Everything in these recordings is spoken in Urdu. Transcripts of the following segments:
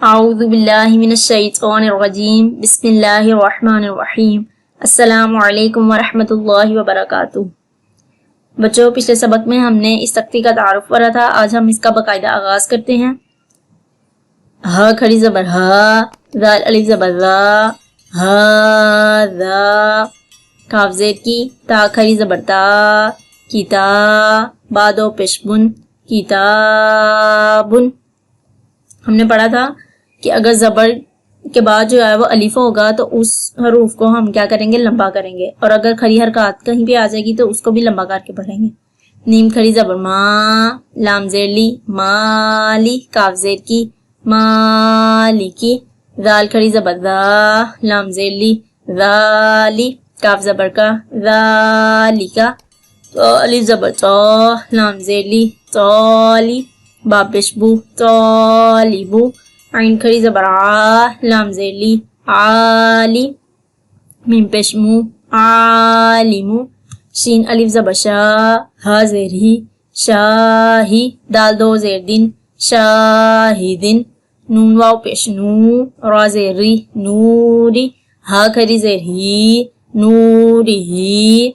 اعوذ باللہ من الشیطان الرجیم بسم اللہ الرحمن الرحیم السلام علیکم ورحمۃ اللہ وبرکاتہ۔ بچوں، پچھلے سبق میں ہم نے اس تختی کا تعارف کرا تھا، آج ہم اس کا باقاعدہ آغاز کرتے ہیں۔ ہا کھڑی زبر ہا، ذال الف زبر ذا، ہا ذا، کاف زیر کی، تا کھڑی زبر تا، کتا، با دو پیش بن، کتابن۔ ہم نے پڑھا تھا کہ اگر زبر کے بعد جو ہے وہ الف ہوگا تو اس حروف کو ہم کیا کریں گے؟ لمبا کریں گے، اور اگر کھڑی حرکات کہیں پہ آ جائے گی تو اس کو بھی لمبا کر کے پڑھیں گے۔ نیم کھڑی زبر ما، لام زیر لی، مالی، کاف زیر کی، مالکی، ذال کھڑی زبر ذا، لام زیر لی، ذالی، کاف زبر کا، ذالکا، الف زبر تا، لام زیر لی، تالی، با پیش بو، طالبو، عین کھڑی زبر آ، لام زیر لی، عالی، میم پیش مو، عالمو، شین الف زبر شا، ہا زیر ہی، شاہی، دال دو زیر دن، شاہدن، نون واو پیش نو، را زیر ری، نوری، ہا کھڑی زیر ہی، نوری ہی۔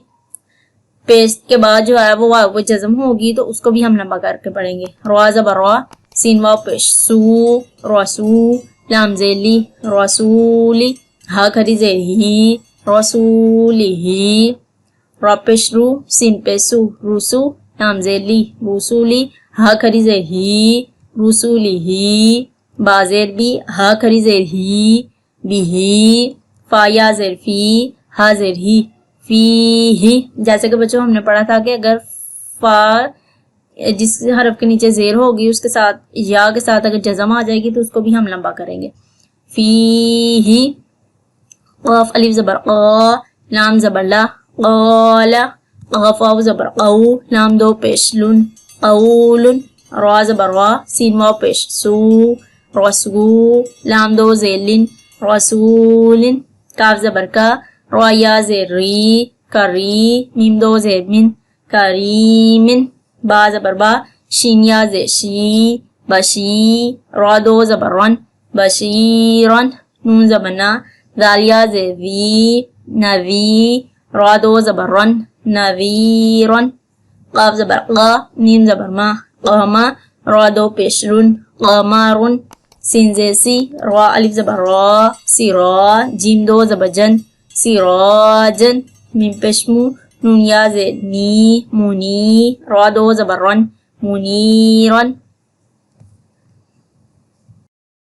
پیش کے بعد جو ہے وہ واو پہ جزم ہوگی تو اس کو بھی ہم لمبا کر کے پڑھیں گے۔ را زبر را، سین واو پیش سو، رسو، لام زیر لی، رسولی، ہا کھڑی زیر ہی، رسولی ہی، را پیش رو، سین پیش سو، رسو، لام زیر لی، رسولی، ہا کھڑی زیر ہی، رسولی ہی، با زیر بی، ہا کھڑی زیر ہی، بھی ہی، فا یا زیر فی، ہا زیر ہی، فی ہی۔ جیسے کہ بچوں ہم نے پڑھا تھا کہ اگر فا جس حرف کے نیچے زیر ہوگی اس کے ساتھ یا کے ساتھ اگر جزم آ جائے گی تو اس کو بھی ہم لمبا کریں گے۔ فی ہی، قاف الف زبر قا، لام زبر لا، قالا، قاف واو زبر قو، لام دو پیش لن، قولن، را زبر را، سین واو پیش سو، رسو، لام دو زیر لن، رسولن، کاف زبر کا، را یا زیر ری، کری، میم دو زیر من، کریمن، با زبر با، شین یا زیر شی، بشی، را دو زبر رن، بشیرن، نون زبر نا، ذال یا زیر وی، نوی، را دو زبر رن، نویرن، قاف زبر قا، نیم زبر ما، قاما، را دو پیش رن، قامارن، سین زیر سی، را الف زبر را، سیرا، جیم دو زبر جن، سیراجن، میم پیش مو، نون یا زیر نی، منی، را دو زبر رن، منیرن،